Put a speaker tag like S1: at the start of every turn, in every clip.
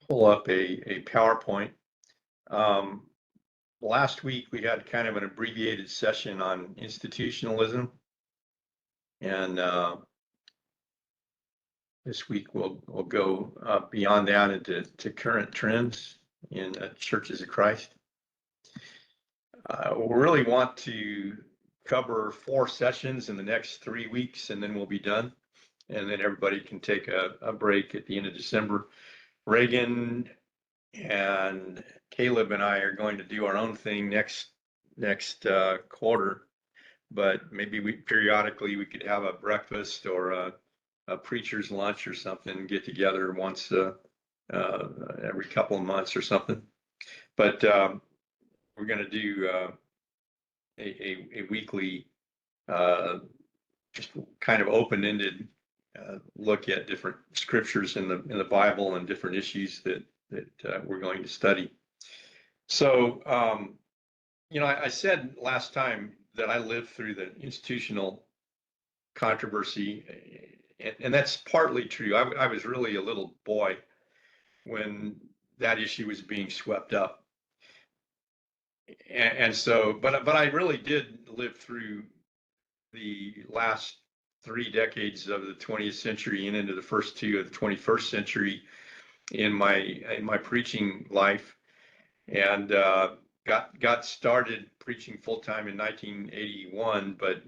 S1: pull up a PowerPoint. Um, Last week we had kind of an abbreviated session on institutionalism, and this week we'll go beyond that into current trends in churches of Christ. We really want to cover 4 sessions in the next 3 weeks, and then we'll be done. And then everybody can take a break at the end of December. Reagan and Caleb and I are going to do our own thing next quarter, but maybe we periodically we could have a breakfast or a preacher's lunch or something, get together once every couple of months or something. But we're going to do a weekly, just kind of open-ended look at different scriptures in the Bible and different issues that we're going to study. So, I said last time that I lived through the institutional controversy, and that's partly true. I was really a little boy when that issue was being swept up. And so, but I really did live through the last 3 decades of the 20th century and into the first 2 of the 21st century in my preaching life, and got started preaching full time in 1981, but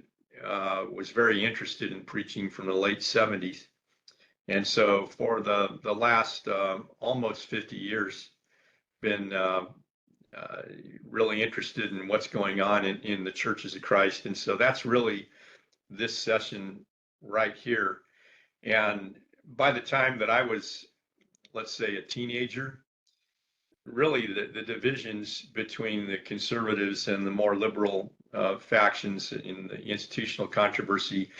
S1: was very interested in preaching from the late 70s, and so for the last almost 50 years, been really interested in what's going on in the churches of Christ, and so that's really this session right here. And by the time that I was, let's say, a teenager, really the divisions between the conservatives and the more liberal factions in the institutional controversy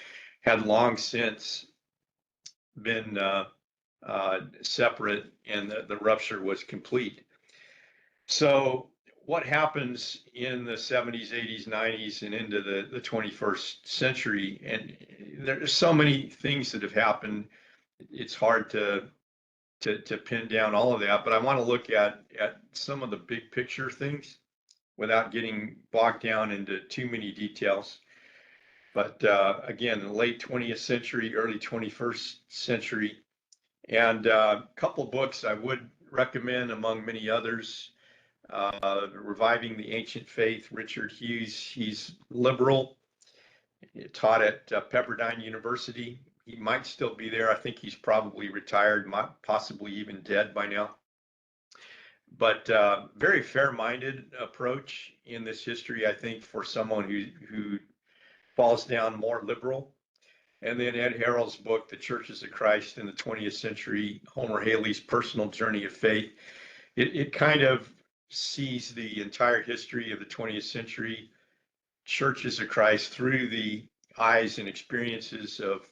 S1: had long since been separate, and the rupture was complete. So what happens in the 70s, 80s, 90s, and into the 21st century, and there's so many things that have happened, it's hard to pin down all of that, but I want to look at some of the big picture things without getting bogged down into too many details. But again, the late 20th century, early 21st century, and a couple books I would recommend among many others. Reviving the Ancient Faith, Richard Hughes. He's liberal, taught at Pepperdine University. He might still be there. I think he's probably retired, possibly even dead by now. But very fair-minded approach in this history, I think, for someone who falls down more liberal. And then Ed Harrell's book, The Churches of Christ in the 20th Century, Homer Haley's Personal Journey of Faith. It kind of sees the entire history of the 20th century churches of Christ through the eyes and experiences of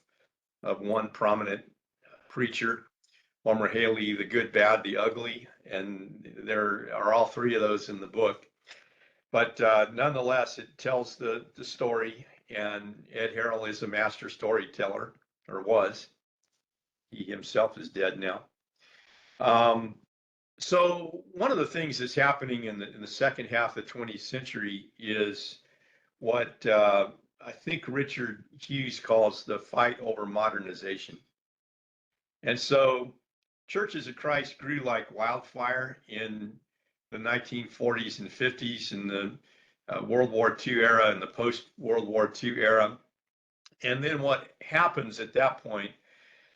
S1: one prominent preacher, Homer Haley, the good, bad, the ugly, and there are all 3 of those in the book. But nonetheless, it tells the story, and Ed Harrell is a master storyteller, or was. He himself is dead now. So one of the things that's happening in the second half of the 20th century is what I think Richard Hughes calls the fight over modernization. And so churches of Christ grew like wildfire in the 1940s and 50s, in the World War II era and the post-World War II era. And then what happens at that point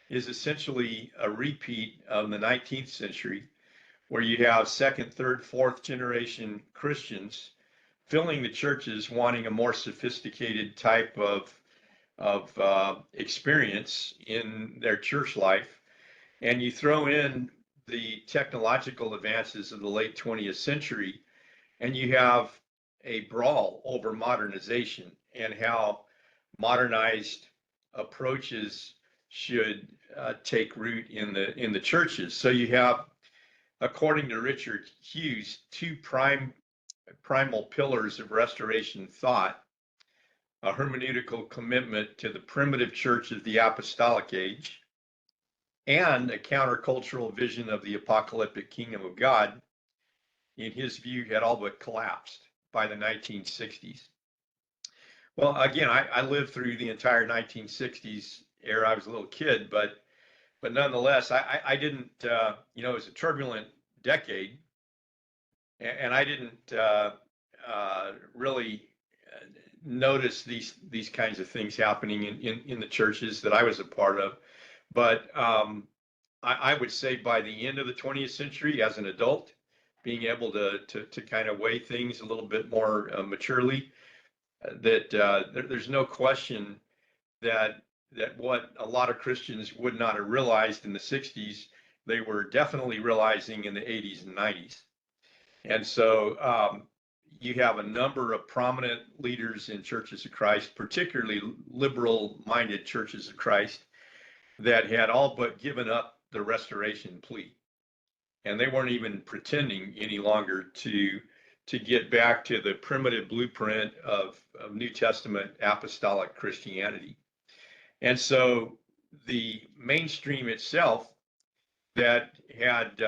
S1: is essentially a repeat of the 19th century, where you have 2nd, 3rd, 4th generation Christians filling the churches, wanting a more sophisticated type of experience in their church life. And you throw in the technological advances of the late 20th century, and you have a brawl over modernization and how modernized approaches should take root in the churches. So you have, according to Richard Hughes, 2 primal pillars of restoration thought: a hermeneutical commitment to the primitive church of the apostolic age, and a countercultural vision of the apocalyptic kingdom of God, in his view, had all but collapsed by the 1960s. Well, again, I lived through the entire 1960s era. I was a little kid, but nonetheless, I didn't, it was a turbulent decade, and I didn't really notice these kinds of things happening in the churches that I was a part of. But I would say by the end of the 20th century, as an adult, being able to kind of weigh things a little bit more maturely, that there's no question that what a lot of Christians would not have realized in the 60s, they were definitely realizing in the 80s and 90s. And so you have a number of prominent leaders in Churches of Christ, particularly liberal-minded Churches of Christ, that had all but given up the restoration plea. And they weren't even pretending any longer to get back to the primitive blueprint of New Testament apostolic Christianity. And so the mainstream itself that had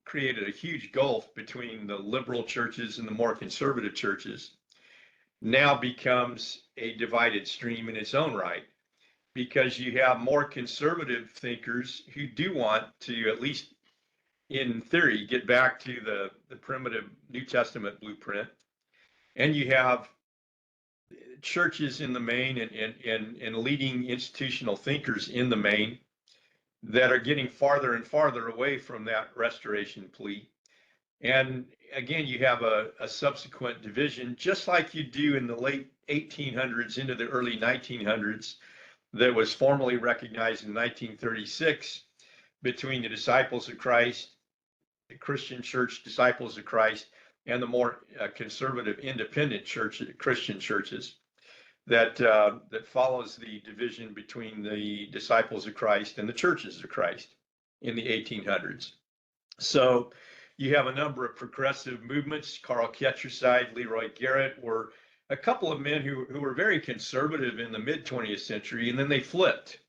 S1: created a huge gulf between the liberal churches and the more conservative churches now becomes a divided stream in its own right, because you have more conservative thinkers who do want to, at least in theory, get back to the primitive New Testament blueprint. And you have churches in the main and leading institutional thinkers in the main that are getting farther and farther away from that restoration plea. And again, you have a subsequent division, just like you do in the late 1800s into the early 1900s, that was formally recognized in 1936 between the Disciples of Christ, the Christian Church Disciples of Christ, and the more conservative independent Christian churches. That follows the division between the Disciples of Christ and the Churches of Christ in the 1800s. So you have a number of progressive movements. Carl Ketcherside, Leroy Garrett were a couple of men who were very conservative in the mid 20th century, and then they flipped.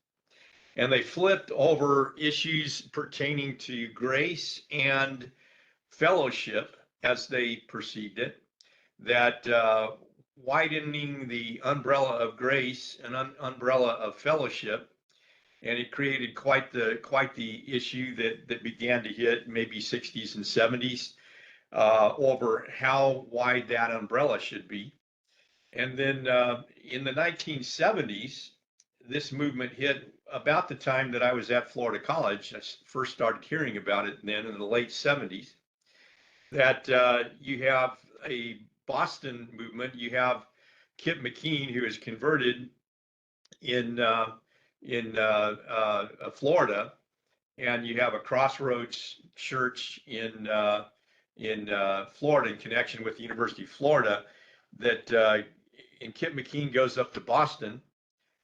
S1: And they flipped over issues pertaining to grace and fellowship as they perceived it, that widening the umbrella of grace and umbrella of fellowship, and it created quite the issue that began to hit maybe 60s and 70s over how wide that umbrella should be. And then in the 1970s, this movement hit about the time that I was at Florida College. I first started hearing about it then in the late 70s, that you have a Boston movement. You have Kip McKean, who is converted in Florida, and you have a Crossroads Church in Florida in connection with the University of Florida. And Kip McKean goes up to Boston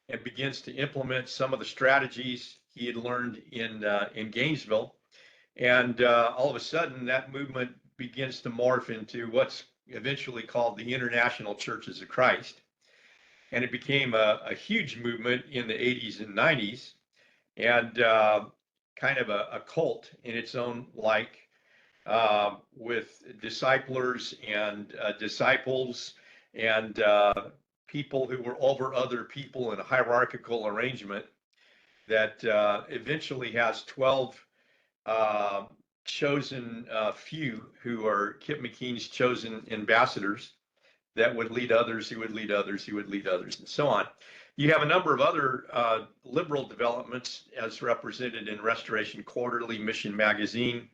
S1: and begins to implement some of the strategies he had learned in Gainesville, and all of a sudden that movement begins to morph into what's eventually called the International Churches of Christ. And it became a huge movement in the 80s and 90s, and kind of a cult in its own like, with disciplers and disciples and people who were over other people in a hierarchical arrangement that eventually has 12 chosen few who are Kip McKean's chosen ambassadors that would lead others, who would lead others, who would lead others, and so on. You have a number of other liberal developments as represented in Restoration Quarterly, Mission Magazine,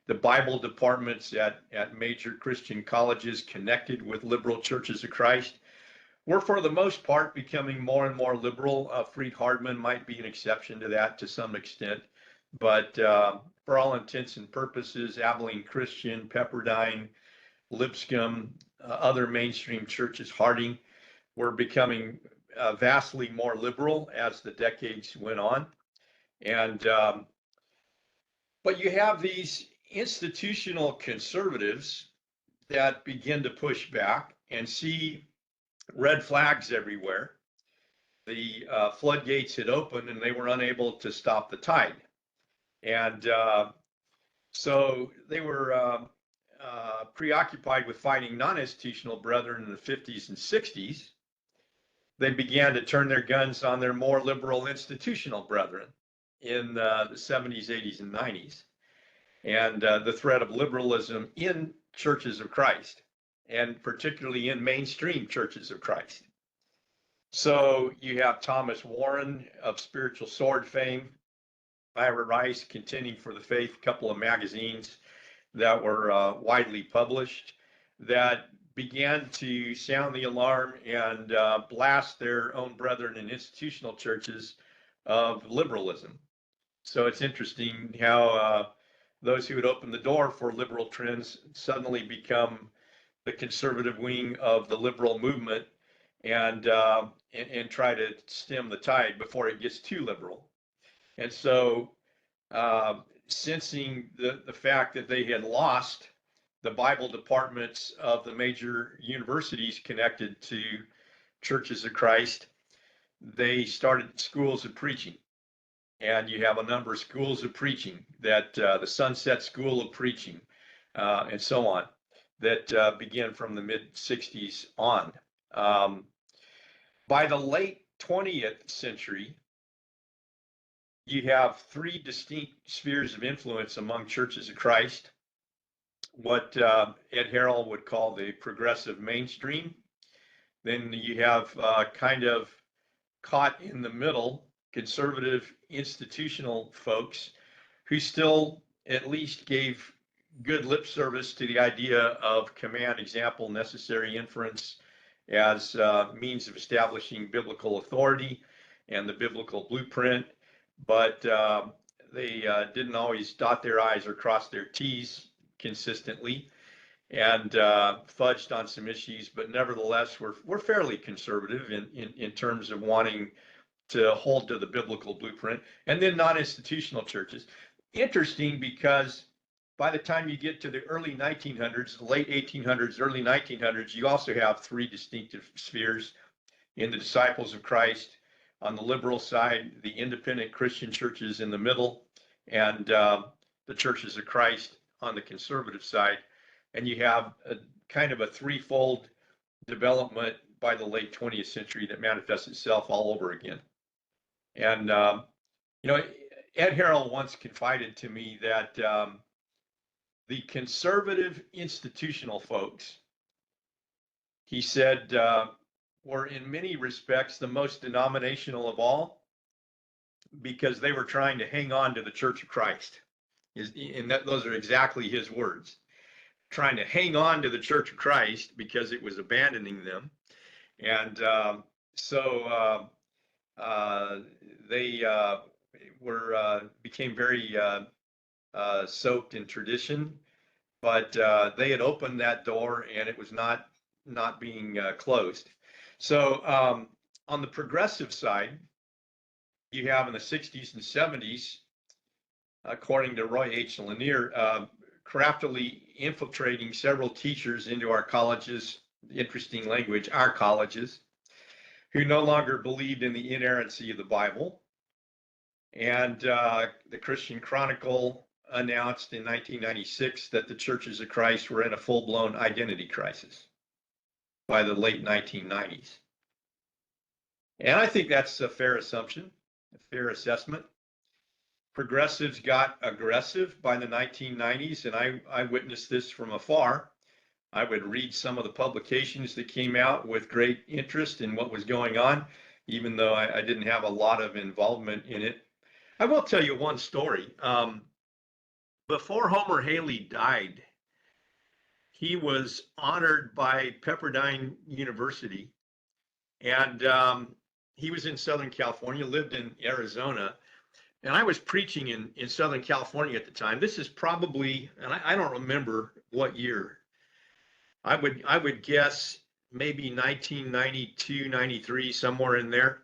S1: the Bible departments at major Christian colleges connected with liberal Churches of Christ. We're, for the most part, becoming more and more liberal. Freed Hardman might be an exception to that to some extent, but for all intents and purposes, Abilene Christian, Pepperdine, Lipscomb, other mainstream churches, Harding, were becoming vastly more liberal as the decades went on. And but you have these institutional conservatives that begin to push back and see red flags everywhere. The floodgates had opened and they were unable to stop the tide. And so they were preoccupied with fighting non-institutional brethren in the 50s and 60s. They began to turn their guns on their more liberal institutional brethren in the 70s, 80s, and 90s, and the threat of liberalism in churches of Christ, and particularly in mainstream churches of Christ. So you have Thomas Warren of Spiritual Sword fame, Ira Rice, Contending for the Faith, a couple of magazines that were widely published that began to sound the alarm and blast their own brethren in institutional churches of liberalism. So it's interesting how those who had opened the door for liberal trends suddenly become the conservative wing of the liberal movement and try to stem the tide before it gets too liberal. And so sensing the fact that they had lost the Bible departments of the major universities connected to Churches of Christ, they started schools of preaching. And you have a number of schools of preaching that the Sunset School of Preaching and so on that began from the mid 60s on. By the late 20th century, you have three distinct spheres of influence among Churches of Christ. What Ed Harrell would call the progressive mainstream. Then you have kind of caught in the middle conservative institutional folks who still at least gave good lip service to the idea of command, example, necessary inference as means of establishing biblical authority and the biblical blueprint, but they didn't always dot their I's or cross their T's consistently, and fudged on some issues, but nevertheless we're fairly conservative in terms of wanting to hold to the biblical blueprint. And then non-institutional churches. Interesting, because by the time you get to the early 1900s, late 1800s, early 1900s, you also have three distinctive spheres in the Disciples of Christ on the liberal side, the independent Christian churches in the middle, and the Churches of Christ on the conservative side. And you have a kind of a threefold development by the late 20th century that manifests itself all over again. And, Ed Harrell once confided to me that the conservative institutional folks, he said, were in many respects the most denominational of all because they were trying to hang on to the Church of Christ. And those are exactly his words. Trying to hang on to the Church of Christ because it was abandoning them. And so they became very soaked in tradition, but they had opened that door and it was not being closed. So on the progressive side, you have in the 60s and 70s, according to Roy H. Lanier, craftily infiltrating several teachers into our colleges, interesting language, our colleges, who no longer believed in the inerrancy of the Bible. And the Christian Chronicle announced in 1996 that the Churches of Christ were in a full-blown identity crisis by the late 1990s. And I think that's a fair assumption, a fair assessment. Progressives got aggressive by the 1990s, and I witnessed this from afar. I would read some of the publications that came out with great interest in what was going on, even though I didn't have a lot of involvement in it. I will tell you one story. Before Homer Haley died, he was honored by Pepperdine University, and he was in Southern California, lived in Arizona, and I was preaching in Southern California at the time. This is probably, and I don't remember what year. I would guess maybe 1992, 93, somewhere in there.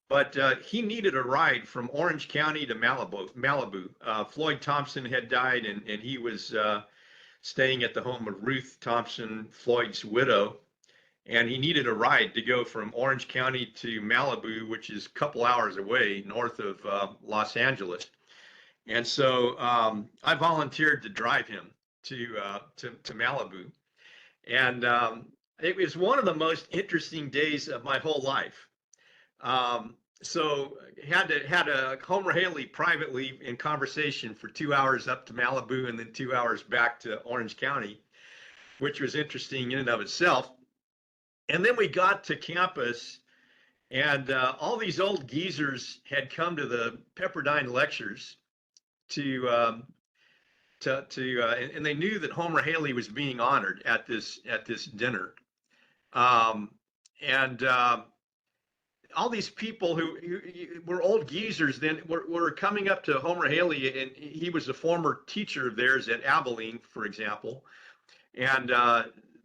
S1: But he needed a ride from Orange County to Malibu. Floyd Thompson had died, and he was staying at the home of Ruth Thompson, Floyd's widow. And he needed a ride to go from Orange County to Malibu, which is a couple hours away north of Los Angeles. And so I volunteered to drive him to Malibu. And it was one of the most interesting days of my whole life. So had a Homer Haley privately in conversation for 2 hours up to Malibu and then 2 hours back to Orange County, which was interesting in and of itself. And then we got to campus, and all these old geezers had come to the Pepperdine lectures to and they knew that Homer Haley was being honored at this dinner. Um, and all these people who were old geezers then were coming up to Homer Haley, and he was a former teacher of theirs at Abilene, for example. And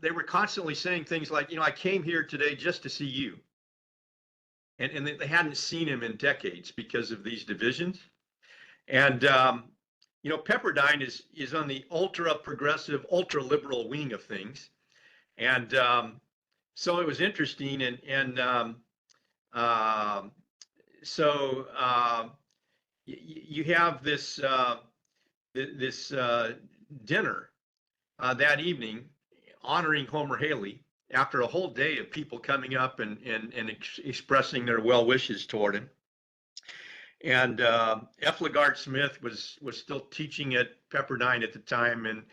S1: they were constantly saying things like, I came here today just to see you. And they hadn't seen him in decades because of these divisions. And, Pepperdine is on the ultra progressive, ultra liberal wing of things. And so it was interesting. So you have this dinner that evening honoring Homer Haley after a whole day of people coming up and expressing their well wishes toward him. And F. LaGard Smith was still teaching at Pepperdine at the time, and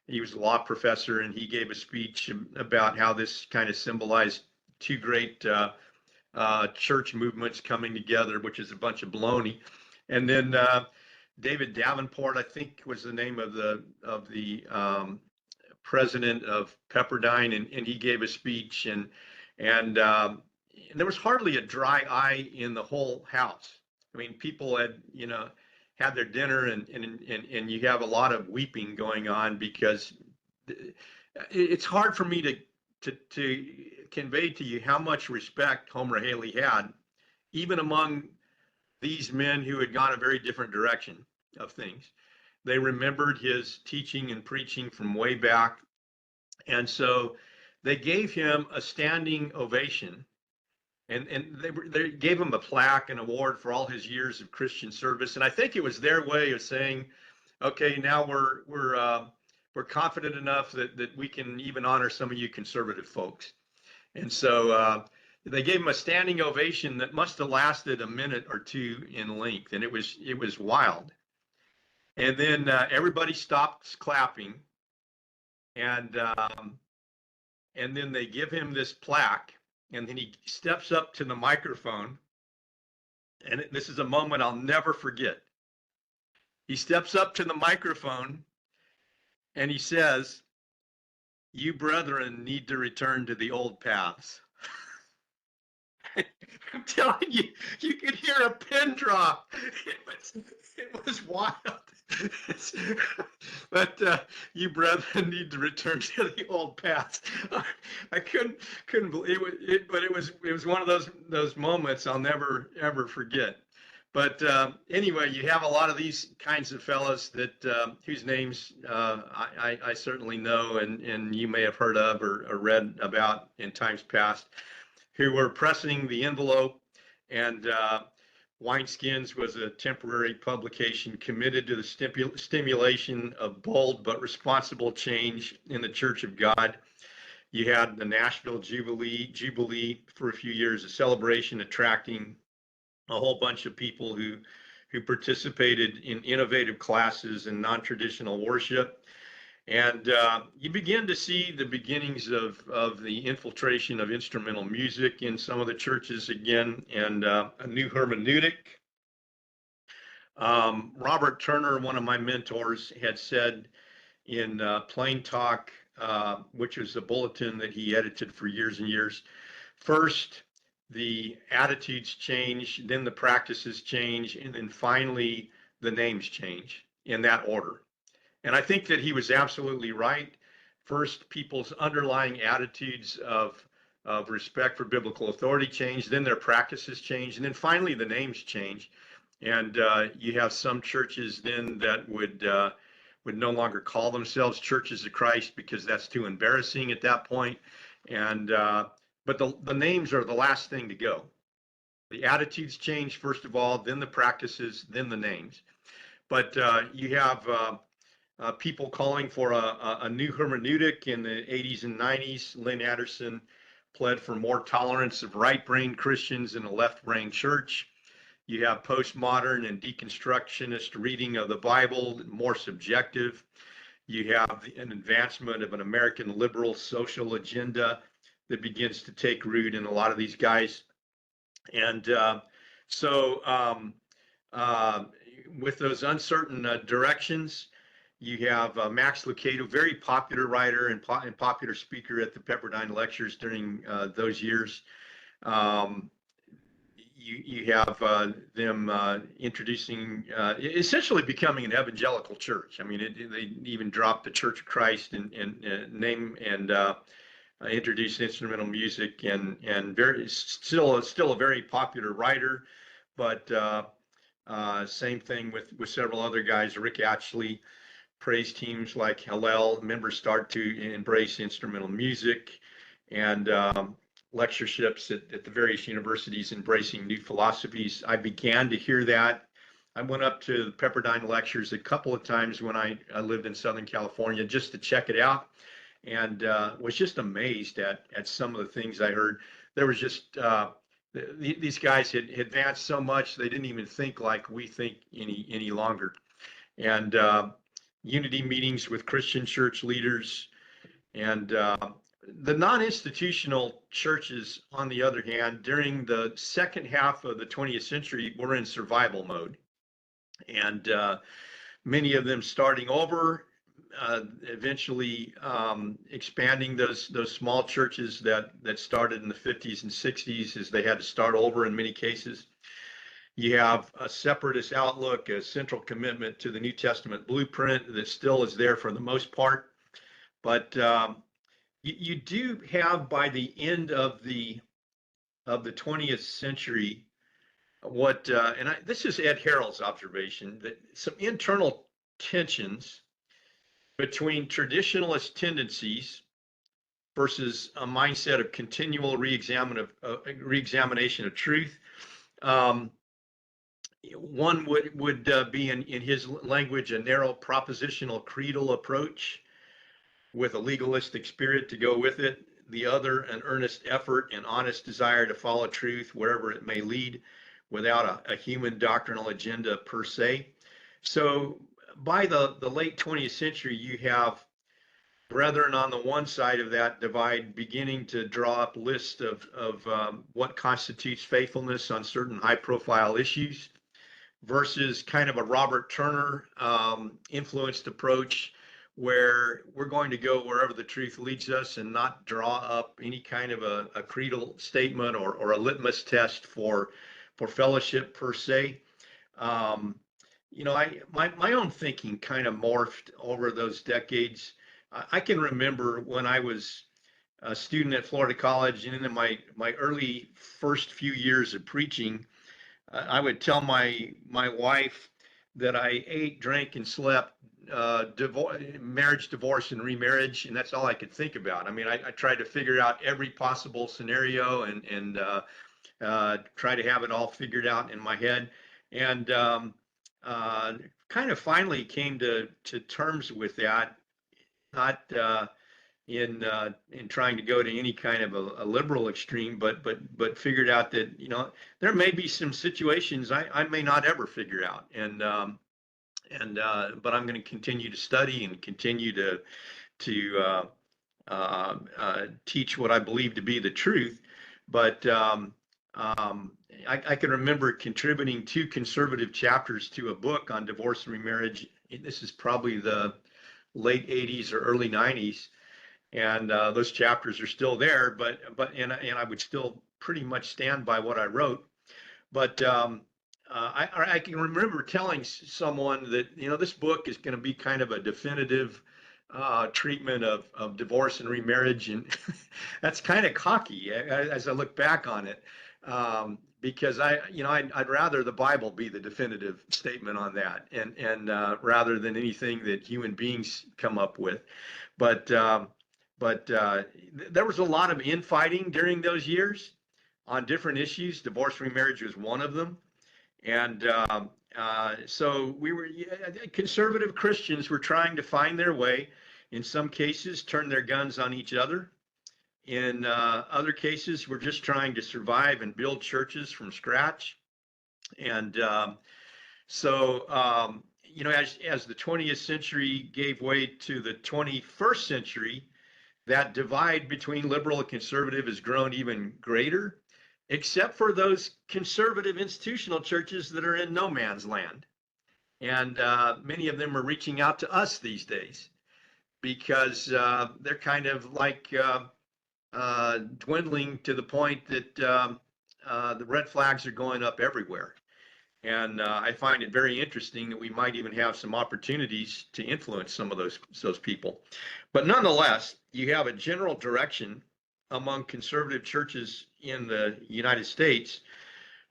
S1: he was a law professor, and he gave a speech about how this kind of symbolized two great church movements coming together, which is a bunch of baloney. And then David Davenport, I think, was the name of the president of Pepperdine, and he gave a speech, and there was hardly a dry eye in the whole house. I mean, people had had their dinner, and you have a lot of weeping going on, because it's hard for me to convey to you how much respect Homer Haley had, even among these men who had gone a very different direction of things. They remembered his teaching and preaching from way back. And so they gave him a standing ovation, and they gave him a plaque, an award for all his years of Christian service. And I think it was their way of saying, okay, now we're confident enough that we can even honor some of you conservative folks. And so they gave him a standing ovation that must have lasted a minute or two in length, and it was wild. And then everybody stopped clapping, and then they give him this plaque, and then he steps up to the microphone, and this is a moment I'll never forget. He steps up to the microphone, and he says, "You brethren need to return to the old paths." I'm telling you, you could hear a pin drop. It was wild. But you brethren need to return to the old paths. I couldn't believe it, but it was one of those moments I'll never ever forget. But anyway, you have a lot of these kinds of fellas that whose names I certainly know, and you may have heard of or read about in times past, who were pressing the envelope. And Wineskins was a temporary publication committed to the stimulation of bold but responsible change in the Church of God. You had the Nashville Jubilee for a few years, a celebration attracting a whole bunch of people who participated in innovative classes and non-traditional worship. And you begin to see the beginnings of the infiltration of instrumental music in some of the churches again, and a new hermeneutic. Robert Turner, one of my mentors, had said in Plain Talk, which was a bulletin that he edited for years and years, first the attitudes change, then the practices change, and then finally the names change, in that order. And I think that he was absolutely right. First, people's underlying attitudes of respect for biblical authority change, then their practices change, and then finally the names change. And you have some churches then that would no longer call themselves Churches of Christ, because that's too embarrassing at that point. And but the names are the last thing to go. The attitudes change first of all, then the practices, then the names. But you have people calling for a new hermeneutic in the 80s and 90s. Lynn Anderson pled for more tolerance of right-brain Christians in a left-brain church. You have postmodern and deconstructionist reading of the Bible, more subjective. You have an advancement of an American liberal social agenda that begins to take root in a lot of these guys. And so with those uncertain directions, you have Max Lucado, very popular writer and popular speaker at the Pepperdine Lectures during those years. You have them introducing, essentially becoming an evangelical church. I mean, they even dropped the Church of Christ and name and introduced instrumental music, and very still a very popular writer. But same thing with several other guys. Rick Atchley, praise teams like Hillel, members start to embrace instrumental music, and lectureships at the various universities embracing new philosophies. I began to hear that. I went up to the Pepperdine Lectures a couple of times when I lived in Southern California just to check it out, and was just amazed at some of the things I heard. There was just these guys had advanced so much they didn't even think like we think any longer. And unity meetings with Christian church leaders, and the non-institutional churches, on the other hand, during the second half of the 20th century, were in survival mode, and many of them starting over, eventually expanding those small churches that started in the 50s and 60s, as they had to start over in many cases. You have a separatist outlook, a central commitment to the New Testament blueprint that still is there for the most part, but you do have, by the end of the 20th century, what this is Ed Harrell's observation, that some internal tensions between traditionalist tendencies versus a mindset of continual reexamination of truth. One would be, in his language, a narrow propositional creedal approach with a legalistic spirit to go with it. The other, an earnest effort and honest desire to follow truth wherever it may lead, without a human doctrinal agenda per se. So by the late 20th century, you have brethren on the one side of that divide beginning to draw up lists of what constitutes faithfulness on certain high-profile issues, versus kind of a Robert Turner influenced approach, where we're going to go wherever the truth leads us and not draw up any kind of a creedal statement or a litmus test for fellowship per se. My own thinking kind of morphed over those decades. I can remember when I was a student at Florida College, and in my early first few years of preaching, I would tell my wife that I ate, drank, and slept marriage, divorce, and remarriage, and that's all I could think about. I mean, I tried to figure out every possible scenario and try to have it all figured out in my head, and kind of finally came to terms with that, not in trying to go to any kind of a liberal extreme, but figured out that there may be some situations I may not ever figure out, but I'm going to continue to study and continue to teach what I believe to be the truth. But I can remember contributing 2 conservative chapters to a book on divorce and remarriage. This is probably the late 80s or early 90s, and those chapters are still there. But I would still pretty much stand by what I wrote. But I can remember telling someone that this book is going to be kind of a definitive treatment of divorce and remarriage, and that's kind of cocky as I look back on it, because I'd rather the Bible be the definitive statement on that, and rather than anything that human beings come up with. But there was a lot of infighting during those years on different issues. Divorce and remarriage was one of them. And So conservative Christians were trying to find their way. In some cases, turn their guns on each other. In other cases, we're just trying to survive and build churches from scratch. And as the 20th century gave way to the 21st century, that divide between liberal and conservative has grown even greater, except for those conservative institutional churches that are in no man's land. And many of them are reaching out to us these days because they're kind of like dwindling to the point that the red flags are going up everywhere. And I find it very interesting that we might even have some opportunities to influence some of those people. But nonetheless, you have a general direction among conservative churches in the United States,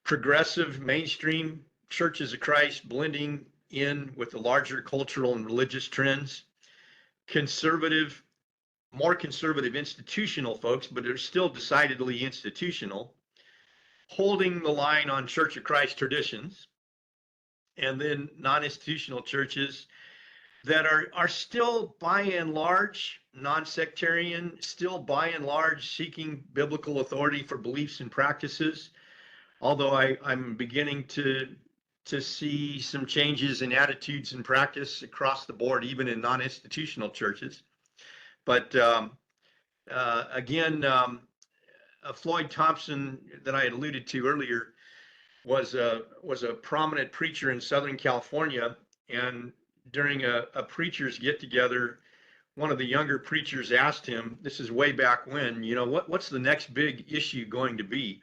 S1: progressive mainstream churches of Christ blending in with the larger cultural and religious trends, conservative, more conservative institutional folks, but they're still decidedly institutional, holding the line on Church of Christ traditions, and then non-institutional churches that are still by and large non-sectarian, still by and large seeking biblical authority for beliefs and practices. Although I'm beginning to see some changes in attitudes and practice across the board, even in non-institutional churches. But again, Floyd Thompson that I had alluded to earlier was a prominent preacher in Southern California, and during a preachers get together, one of the younger preachers asked him, this is way back when, what's the next big issue going to be?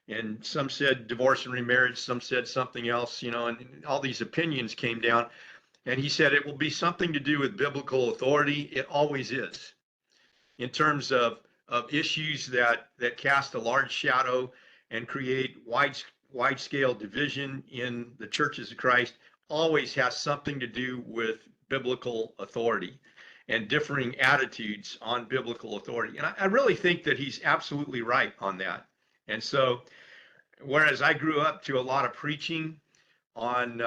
S1: And some said divorce and remarriage, some said something else, and all these opinions came down. And he said, it will be something to do with biblical authority. It always is. In terms of issues that cast a large shadow and create wide-scale division in the churches of Christ, always has something to do with biblical authority and differing attitudes on biblical authority. And I really think that he's absolutely right on that. And so, whereas I grew up to a lot of preaching on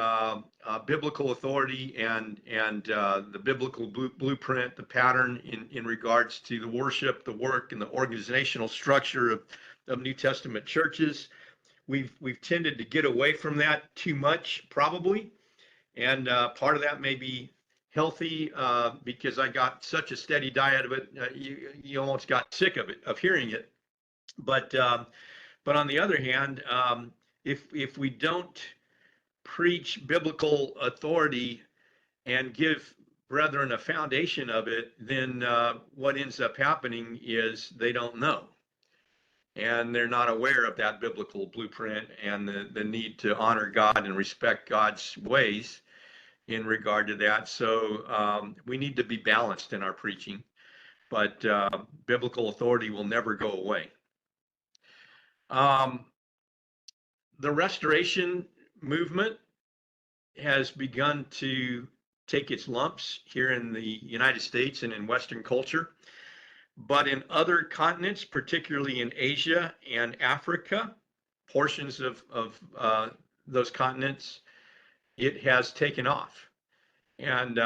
S1: biblical authority and the biblical blueprint, the pattern in regards to the worship, the work, and the organizational structure of New Testament churches, we've tended to get away from that too much, probably. And part of that may be healthy because I got such a steady diet of it, you almost got sick of it, of hearing it. But on the other hand, if we don't preach biblical authority and give brethren a foundation of it, then what ends up happening is they don't know. And they're not aware of that biblical blueprint and the need to honor God and respect God's ways in regard to that. So we need to be balanced in our preaching, but biblical authority will never go away. The restoration movement has begun to take its lumps here in the United States and in Western culture. But in other continents, particularly in Asia and Africa, portions of those continents, it has taken off. And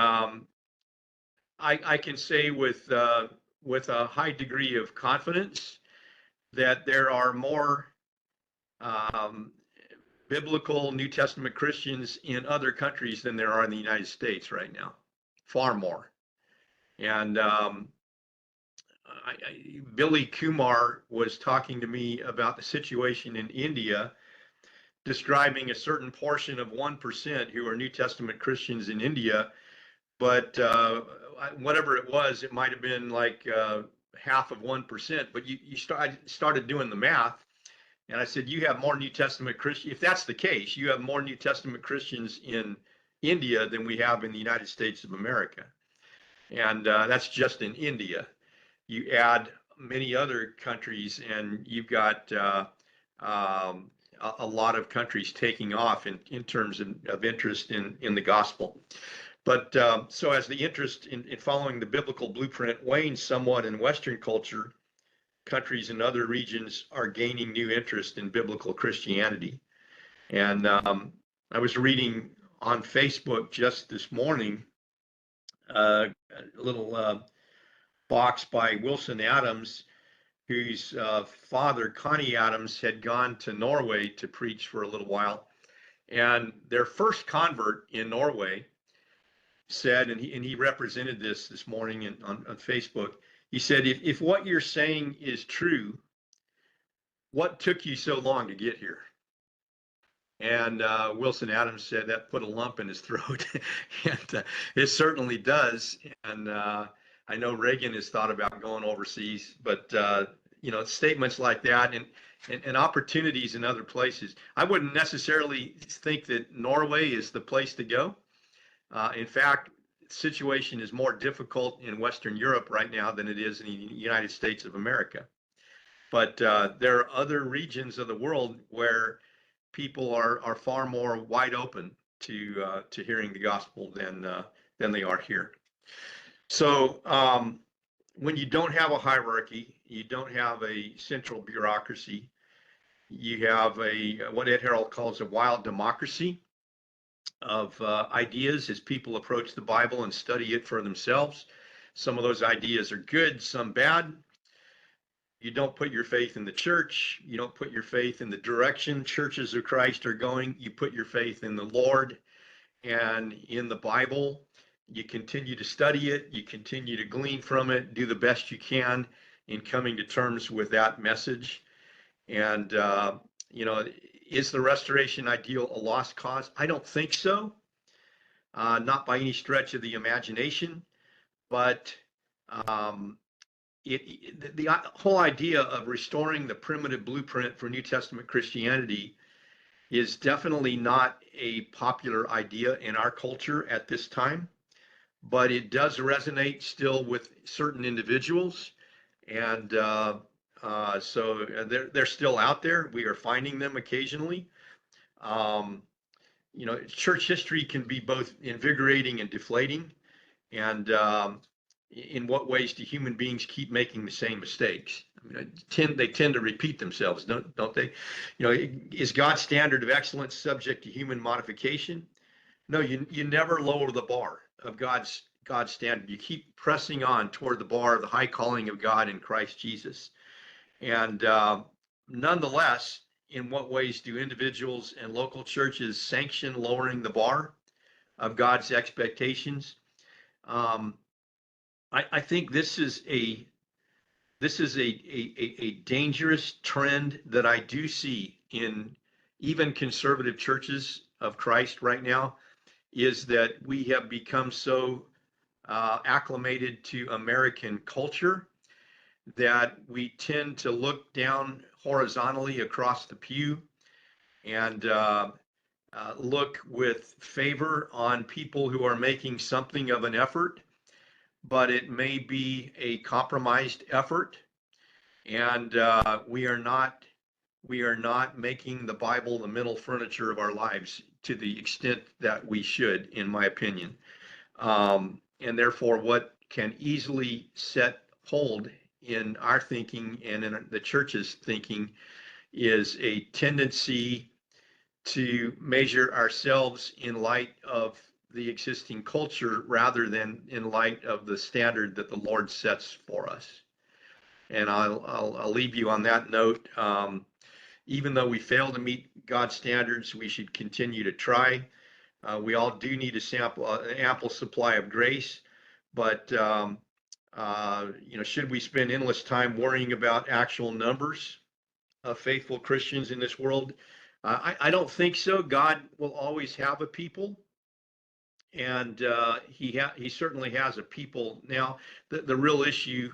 S1: I can say with a high degree of confidence that there are more biblical New Testament Christians in other countries than there are in the United States right now, far more. And Billy Kumar was talking to me about the situation in India, describing a certain portion of 1% who are New Testament Christians in India. But whatever it was, it might have been like half of 1%. But I started doing the math, and I said, you have more New Testament Christians. If that's the case, you have more New Testament Christians in India than we have in the United States of America. And that's just in India. You add many other countries, and you've got a lot of countries taking off in terms of interest in the gospel. But so as the interest in following the biblical blueprint wanes somewhat in Western culture, countries in other regions are gaining new interest in biblical Christianity. And I was reading on Facebook just this morning a little box by Wilson Adams, whose father, Connie Adams, had gone to Norway to preach for a little while. And their first convert in Norway said, and he represented this morning on Facebook, he said, if what you're saying is true, what took you so long to get here? And Wilson Adams said that put a lump in his throat, and it certainly does. And I know Reagan has thought about going overseas, but statements like that and opportunities in other places. I wouldn't necessarily think that Norway is the place to go. In fact, the situation is more difficult in Western Europe right now than it is in the United States of America. But there are other regions of the world where people are far more wide open to hearing the gospel than they are here. So when you don't have a hierarchy, you don't have a central bureaucracy, you have what Ed Harold calls a wild democracy of ideas as people approach the Bible and study it for themselves. Some of those ideas are good, some bad. You don't put your faith in the church. You don't put your faith in the direction churches of Christ are going. You put your faith in the Lord and in the Bible. You continue to study it. You continue to glean from it, do the best you can in coming to terms with that message. And, is the restoration ideal a lost cause? I don't think so. Not by any stretch of the imagination, but the whole idea of restoring the primitive blueprint for New Testament Christianity is definitely not a popular idea in our culture at this time, but it does resonate still with certain individuals. And so they're still out there. We are finding them occasionally. Church history can be both invigorating and deflating. And in what ways do human beings keep making the same mistakes? I mean, they tend to repeat themselves, don't they? Is God's standard of excellence subject to human modification? No, you never lower the bar of God's standard. You keep pressing on toward the bar of the high calling of God in Christ Jesus. And nonetheless, in what ways do individuals and local churches sanction lowering the bar of God's expectations? I think this is a dangerous trend that I do see in even conservative churches of Christ right now, is that we have become so acclimated to American culture that we tend to look down horizontally across the pew and look with favor on people who are making something of an effort, but it may be a compromised effort, and we are not making the Bible the mental furniture of our lives to the extent that we should, in my opinion. And therefore, what can easily set hold in our thinking and in the church's thinking is a tendency to measure ourselves in light of the existing culture rather than in light of the standard that the Lord sets for us. And I'll leave you on that note. Even though we fail to meet God's standards, we should continue to try. We all do need an ample supply of grace, but should we spend endless time worrying about actual numbers of faithful Christians in this world? I don't think so. God will always have a people, and he certainly has a people. Now, the real issue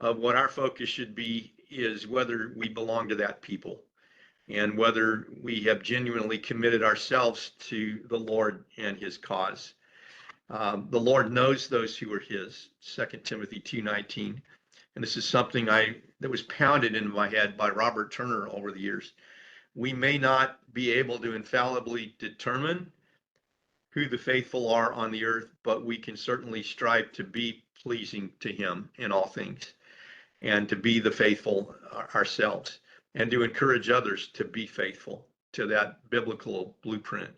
S1: of what our focus should be is whether we belong to that people and whether we have genuinely committed ourselves to the Lord and his cause. The Lord knows those who are his, 2 Timothy 2:19. And this is something that was pounded into my head by Robert Turner over the years. We may not be able to infallibly determine who the faithful are on the earth, but we can certainly strive to be pleasing to him in all things and to be the faithful ourselves and to encourage others to be faithful to that biblical blueprint.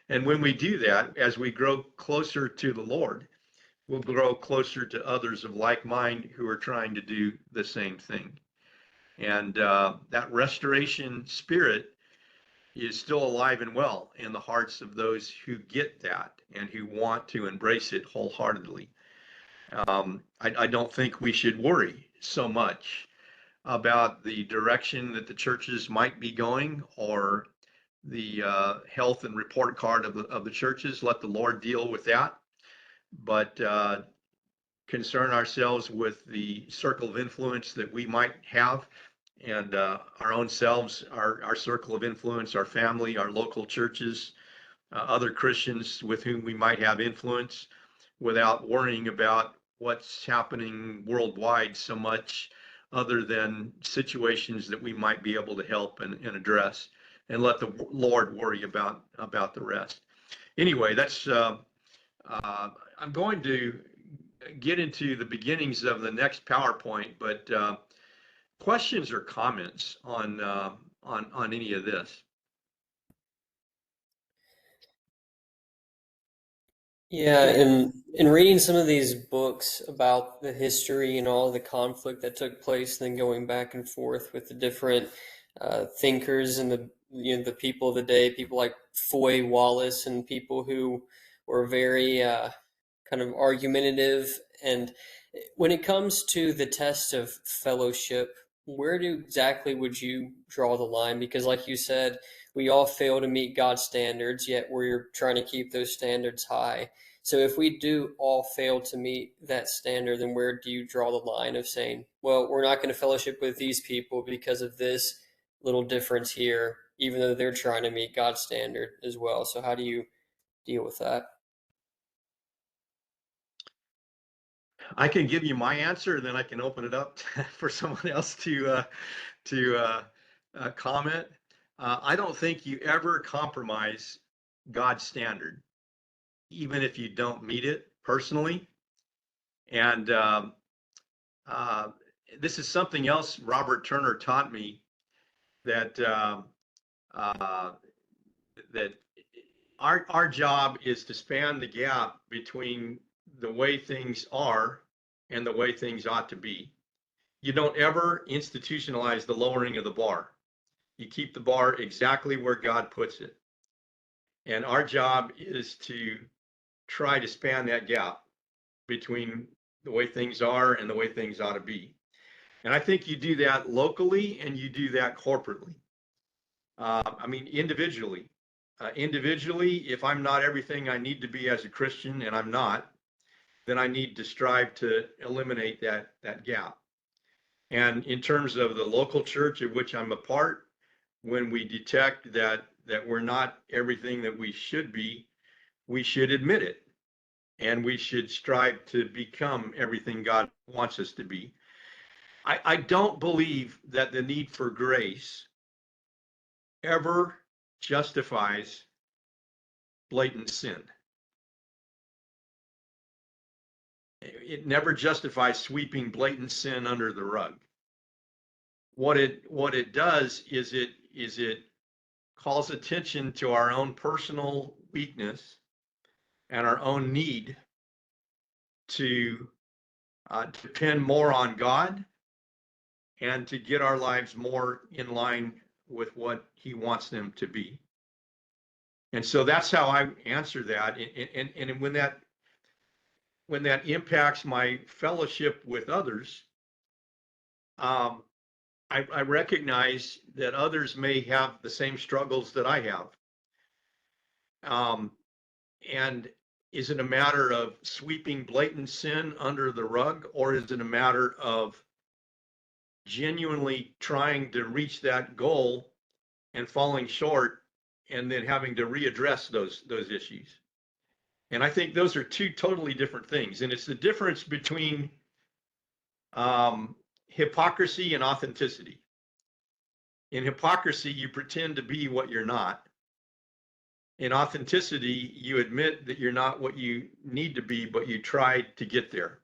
S1: And when we do that, as we grow closer to the Lord, we'll grow closer to others of like mind who are trying to do the same thing. And that restoration spirit is still alive and well in the hearts of those who get that and who want to embrace it wholeheartedly. I don't think we should worry so much about the direction that the churches might be going or the health and report card of the churches. Let the Lord deal with that. But concern ourselves with the circle of influence that we might have and our own selves, our circle of influence, our family, our local churches, other Christians with whom we might have influence without worrying about what's happening worldwide so much other than situations that we might be able to help and address, and let the Lord worry about the rest. Anyway, that's I'm going to get into the beginnings of the next PowerPoint, but questions or comments on any of this?
S2: Yeah, and in reading some of these books about the history and all the conflict that took place, and then going back and forth with the different thinkers and the people of the day, people like Foy Wallace and people who were very kind of argumentative. And when it comes to the test of fellowship, where do exactly would you draw the line? Because, like you said, we all fail to meet God's standards, yet we're trying to keep those standards high. So if we do all fail to meet that standard, then where do you draw the line of saying, well, we're not going to fellowship with these people because of this little difference here, even though they're trying to meet God's standard as well? So how do you deal with that?
S1: I can give you my answer, then I can open it up for someone else to comment. I don't think you ever compromise God's standard, even if you don't meet it personally. And uh, this is something else Robert Turner taught me that uh, that our job is to span the gap between the way things are and the way things ought to be. You don't ever institutionalize the lowering of the bar. You keep the bar exactly where God puts it. And our job is to try to span that gap between the way things are and the way things ought to be. And I think you do that locally and you do that corporately. I mean, individually. Individually, if I'm not everything I need to be as a Christian, and I'm not, then I need to strive to eliminate that gap. And in terms of the local church of which I'm a part, when we detect that we're not everything that we should be, we should admit it, and we should strive to become everything God wants us to be. I don't believe that the need for grace ever justifies blatant sin. It never justifies sweeping blatant sin under the rug. What it does is it calls attention to our own personal weakness and our own need to depend more on God and to get our lives more in line with what He wants them to be. And so that's how I answer that. And when that impacts my fellowship with others, um, I recognize that others may have the same struggles that I have. And is it a matter of sweeping blatant sin under the rug, or is it a matter of genuinely trying to reach that goal and falling short and then having to readdress those issues? And I think those are two totally different things. And it's the difference between hypocrisy and authenticity. In hypocrisy, you pretend to be what you're not. In authenticity, you admit that you're not what you need to be, but you try to get there.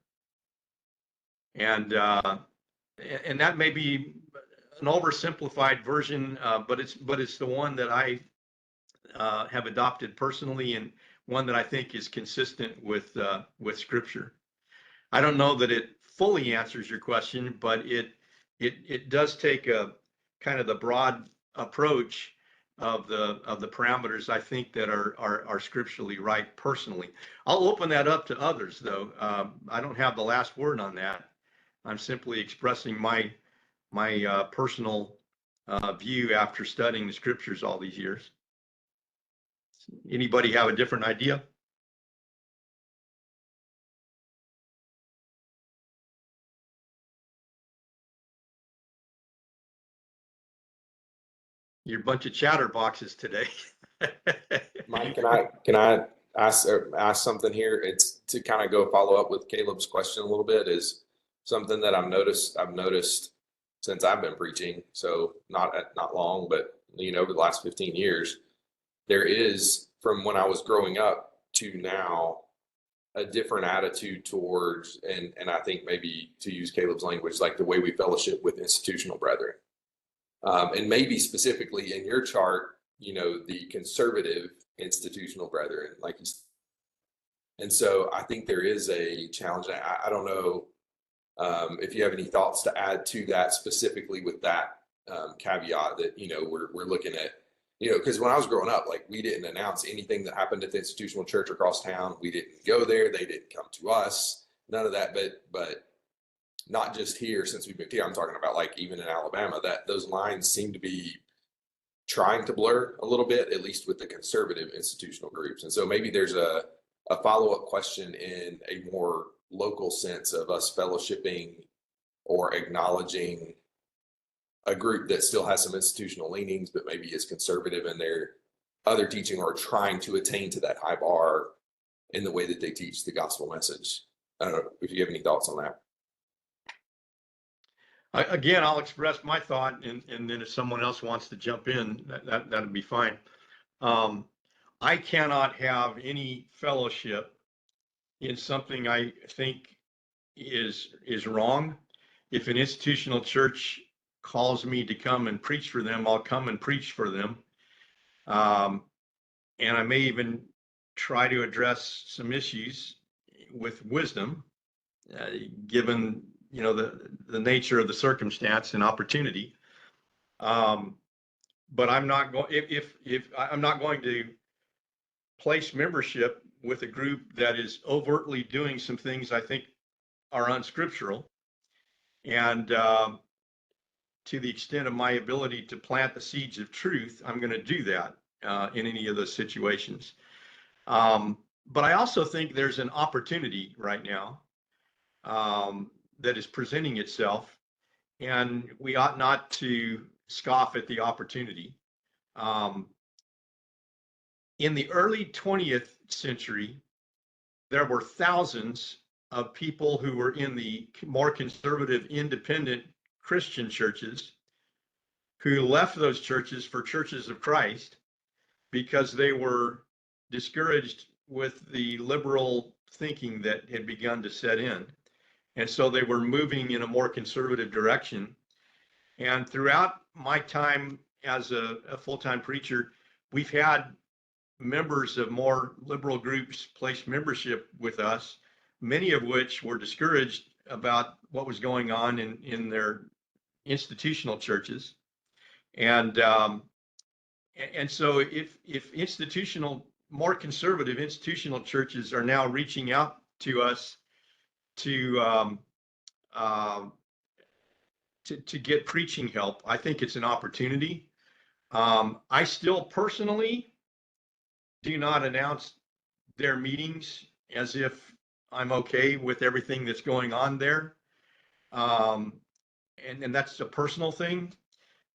S1: And that may be an oversimplified version, but it's the one that have adopted personally, and one that I think is consistent with Scripture. I don't know that it fully answers your question, but it does take a kind of the broad approach of the parameters I think that are scripturally right personally. I'll open that up to others though. I don't have the last word on that. I'm simply expressing my personal view after studying the scriptures all these years. Anybody have a different idea? You're a bunch of chatterboxes today.
S3: Mike, can I ask something here? It's to kind of go follow up with Caleb's question a little bit. Is something that I've noticed since I've been preaching, so not long, but over the last 15 years, there is, from when I was growing up to now, a different attitude towards, and I think maybe to use Caleb's language, like the way we fellowship with institutional brethren. And maybe specifically in your chart, the conservative institutional brethren, like you said. And so I think there is a challenge. I don't know if you have any thoughts to add to that, specifically with that caveat that, we're looking at, because when I was growing up, like, we didn't announce anything that happened at the institutional church across town. We didn't go there. They didn't come to us. None of that. But not just here, since we've moved here, I'm talking about like even in Alabama, that those lines seem to be trying to blur a little bit, at least with the conservative institutional groups. And so maybe there's a follow-up question in a more local sense of us fellowshipping or acknowledging a group that still has some institutional leanings, but maybe is conservative in their other teaching, or trying to attain to that high bar in the way that they teach the gospel message. I don't know if you have any thoughts on that.
S1: Again, I'll express my thought, and then if someone else wants to jump in, that'd be fine. I cannot have any fellowship in something I think is wrong. If an institutional church calls me to come and preach for them, I'll come and preach for them. And I may even try to address some issues with wisdom, given the nature of the circumstance and opportunity. But I'm not going, if I'm not going to place membership with a group that is overtly doing some things I think are unscriptural, and to the extent of my ability to plant the seeds of truth, I'm going to do that in any of those situations. But I also think there's an opportunity right now that is presenting itself, and we ought not to scoff at the opportunity. In the early 20th century, there were thousands of people who were in the more conservative, independent Christian churches who left those churches for churches of Christ because they were discouraged with the liberal thinking that had begun to set in. And so they were moving in a more conservative direction. And throughout my time as a full-time preacher, we've had members of more liberal groups place membership with us, many of which were discouraged about what was going on in their institutional churches. And so if more conservative institutional churches are now reaching out to us to get preaching help, I think it's an opportunity. I still personally do not announce their meetings as if I'm okay with everything that's going on there. And that's a personal thing.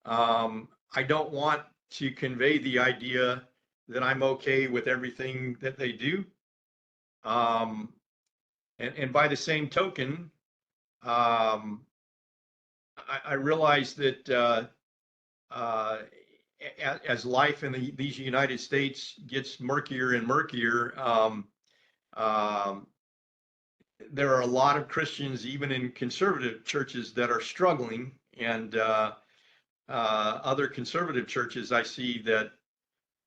S1: I don't want to convey the idea that I'm okay with everything that they do. And by the same token, I realize that as life in these United States gets murkier and murkier, there are a lot of Christians, even in conservative churches, that are struggling, and other conservative churches I see that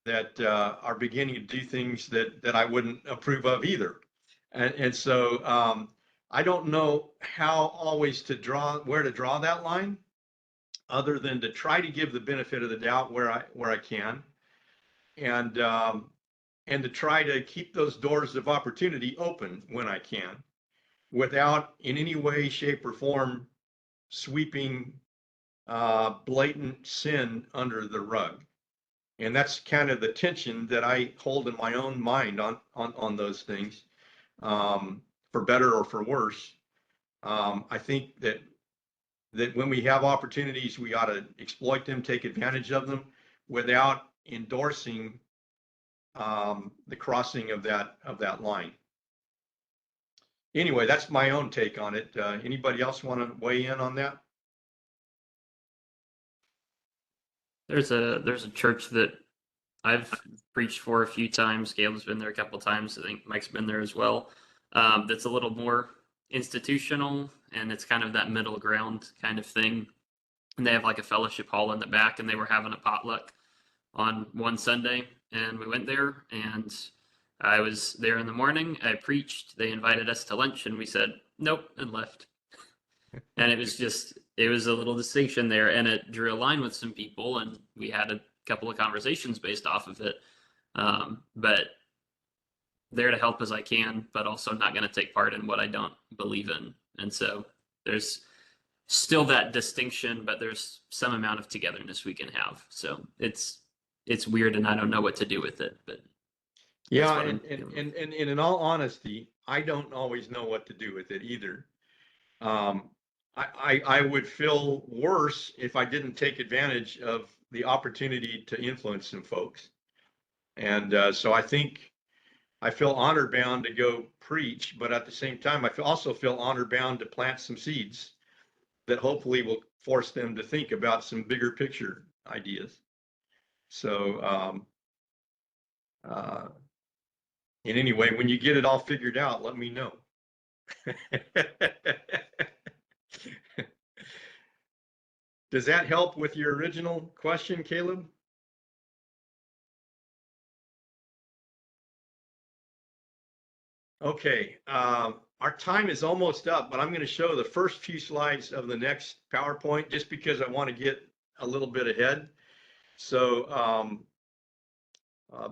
S1: that are beginning to do things that I wouldn't approve of either. And so I don't know how always where to draw that line, other than to try to give the benefit of the doubt where I can, and to try to keep those doors of opportunity open when I can, without in any way, shape, or form sweeping blatant sin under the rug. And that's kind of the tension that I hold in my own mind on those things, for better or for worse. I think that when we have opportunities, we ought to exploit them, take advantage of them, without endorsing the crossing of that line. Anyway, that's my own take on it. Anybody else want to weigh in on that?
S4: There's a church that I've preached for a few times. Caleb's been there a couple of times. I think Mike's been there as well. That's a little more institutional, and it's kind of that middle ground kind of thing. And they have like a fellowship hall in the back, and they were having a potluck on one Sunday, and we went there, and I was there in the morning. I preached. They invited us to lunch, and we said nope and left. And it was a little distinction there, and it drew a line with some people, and we had a couple of conversations based off of it. But there to help as I can, but also not going to take part in what I don't believe in. And so there's still that distinction, but there's some amount of togetherness we can have. So it's weird, and I don't know what to do with it. But
S1: yeah, and in all honesty, I don't always know what to do with it either. I would feel worse if I didn't take advantage of the opportunity to influence some folks. And so I think I feel honor bound to go preach, but at the same time, I also feel honor bound to plant some seeds that hopefully will force them to think about some bigger picture ideas. So, in any way, when you get it all figured out, let me know. Does that help with your original question, Caleb? Okay, our time is almost up, but I'm going to show the first few slides of the next PowerPoint just because I want to get a little bit ahead. So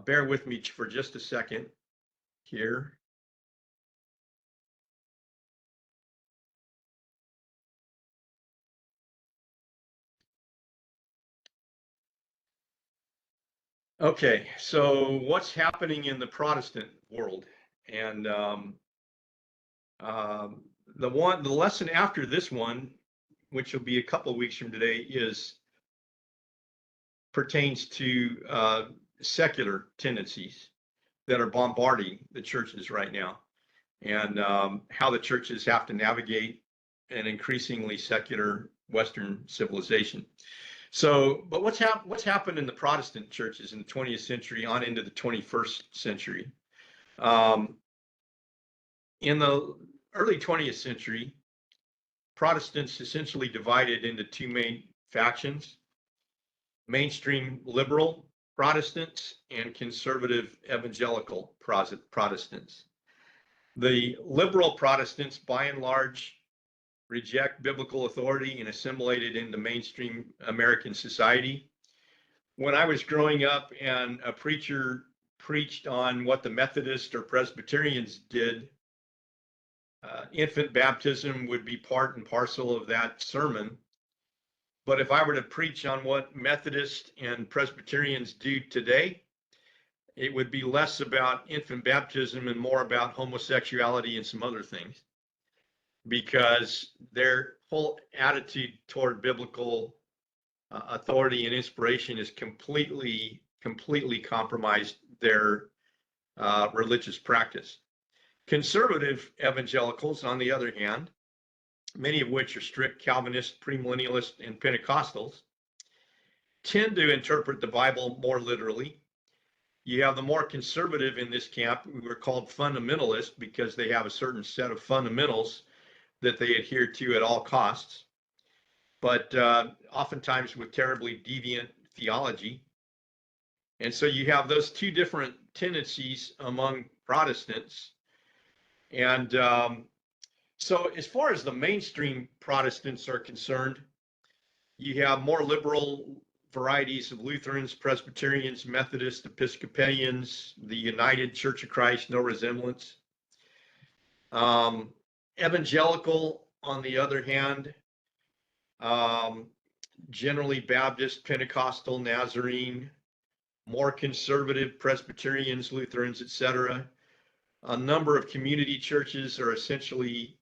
S1: bear with me for just a second here. Okay, so what's happening in the Protestant world? And the lesson after this one, which will be a couple of weeks from today, pertains to secular tendencies that are bombarding the churches right now, and how the churches have to navigate an increasingly secular Western civilization. So, but what's happened in the Protestant churches in the 20th century on into the 21st century? In the early 20th century, Protestants essentially divided into two main factions: mainstream liberal Protestants and conservative evangelical Protestants. The liberal Protestants, by and large, reject biblical authority and assimilate it into mainstream American society. When I was growing up and a preacher preached on what the Methodists or Presbyterians did, infant baptism would be part and parcel of that sermon. But if I were to preach on what Methodists and Presbyterians do today, it would be less about infant baptism and more about homosexuality and some other things, because their whole attitude toward biblical authority and inspiration is completely compromised their religious practice. Conservative evangelicals, on the other hand, many of which are strict Calvinist, premillennialist, and Pentecostals, tend to interpret the Bible more literally. You have the more conservative in this camp, who are called fundamentalists because they have a certain set of fundamentals that they adhere to at all costs, but oftentimes with terribly deviant theology. And so you have those two different tendencies among Protestants. And so as far as the mainstream Protestants are concerned, you have more liberal varieties of Lutherans, Presbyterians, Methodists, Episcopalians, the United Church of Christ, no resemblance. Evangelical, on the other hand, generally Baptist, Pentecostal, Nazarene, more conservative Presbyterians, Lutherans, etc. A number of community churches are essentially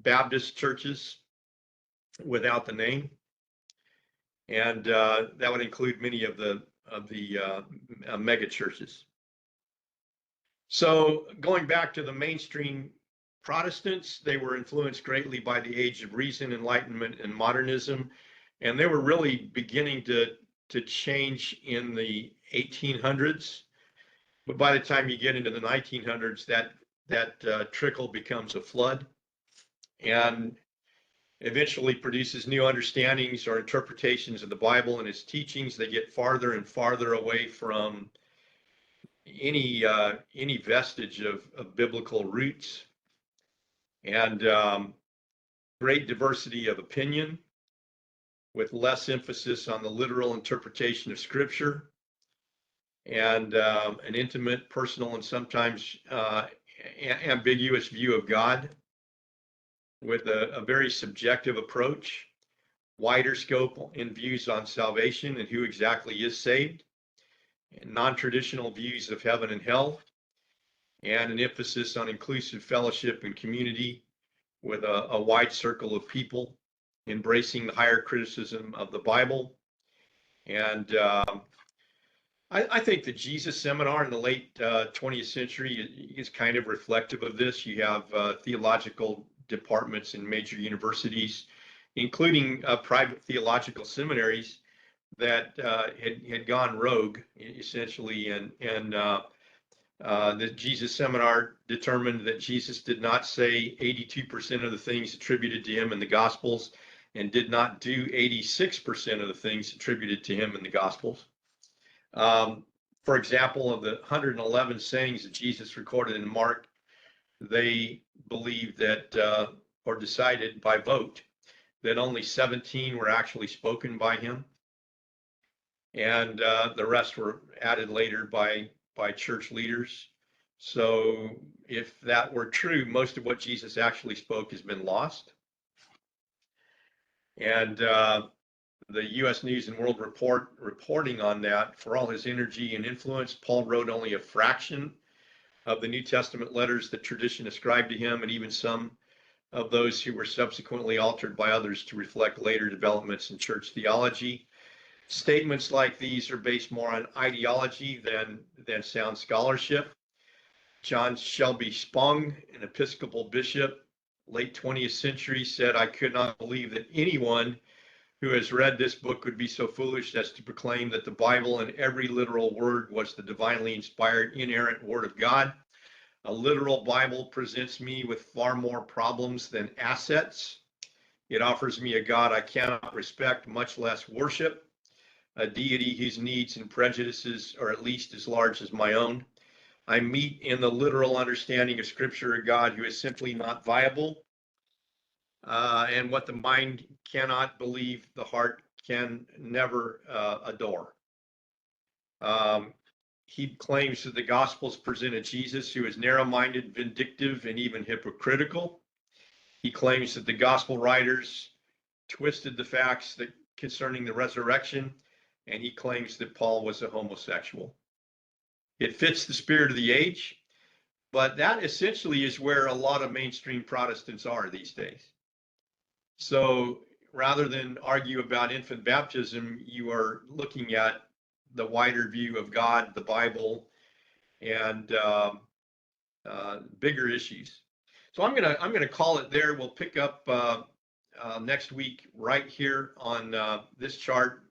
S1: Baptist churches without the name, and that would include many of the mega churches. So going back to the mainstream Protestants, they were influenced greatly by the Age of Reason, Enlightenment, and Modernism, and they were really beginning to change in the 1800s. But by the time you get into the 1900s, that trickle becomes a flood, and eventually produces new understandings or interpretations of the Bible and its teachings. They get farther and farther away from any vestige of biblical roots, and great diversity of opinion, with less emphasis on the literal interpretation of Scripture, and an intimate, personal, and sometimes ambiguous view of God, with a very subjective approach, wider scope in views on salvation and who exactly is saved, and non-traditional views of heaven and hell, and an emphasis on inclusive fellowship and community, with a wide circle of people embracing the higher criticism of the Bible. And I think the Jesus Seminar in the late 20th century is kind of reflective of this. You have theological departments in major universities, including private theological seminaries that had gone rogue, essentially, and the Jesus Seminar determined that Jesus did not say 82% of the things attributed to him in the Gospels, and did not do 86% of the things attributed to him in the Gospels. For example, of the 111 sayings that Jesus recorded in Mark, they believed that, or decided by vote, that only 17 were actually spoken by him, and the rest were added later by church leaders. So if that were true, most of what Jesus actually spoke has been lost. And the U.S. News and World Report reporting on that, for all his energy and influence, Paul wrote only a fraction of the New Testament letters that tradition ascribed to him, and even some of those who were subsequently altered by others to reflect later developments in church theology. Statements like these are based more on ideology than sound scholarship. John Shelby Spong, an Episcopal bishop, late 20th century, said, "I could not believe that anyone who has read this book would be so foolish as to proclaim that the Bible and every literal word was the divinely inspired, inerrant word of God. A literal Bible presents me with far more problems than assets. It offers me a God I cannot respect, much less worship, a deity whose needs and prejudices are at least as large as my own. I meet in the literal understanding of Scripture a God who is simply not viable, and what the mind cannot believe, the heart can never adore." He claims that the Gospels present a Jesus who is narrow-minded, vindictive, and even hypocritical. He claims that the Gospel writers twisted the facts concerning the resurrection, and he claims that Paul was a homosexual. It fits the spirit of the age, but that essentially is where a lot of mainstream Protestants are these days. So rather than argue about infant baptism, you are looking at the wider view of God, the Bible, and bigger issues. So I'm gonna call it there. We'll pick up next week right here on this chart,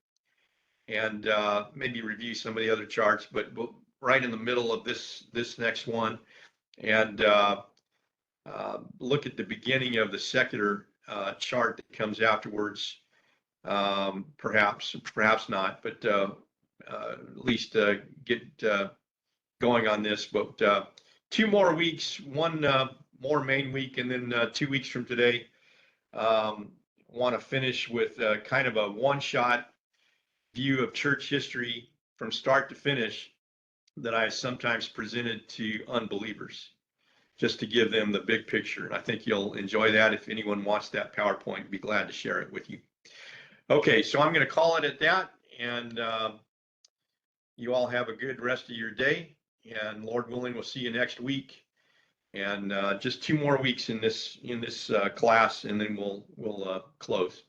S1: and maybe review some of the other charts, but we'll right in the middle of this next one, and look at the beginning of the secular chart that comes afterwards. Perhaps not, but at least get going on this. But 2 more weeks, one more main week, and then 2 weeks from today, want to finish with kind of a one-shot view of church history from start to finish that I sometimes presented to unbelievers, just to give them the big picture. And I think you'll enjoy that. If anyone wants that PowerPoint, I'd be glad to share it with you. Okay, so I'm going to call it at that, and you all have a good rest of your day, and Lord willing, we'll see you next week. And just 2 more weeks in this class, and then we'll close.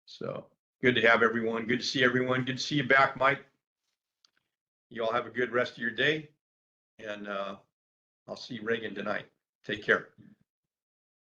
S1: So good to have everyone. Good to see everyone. Good to see you back, Mike. You all have a good rest of your day, and I'll see Reagan tonight. Take care.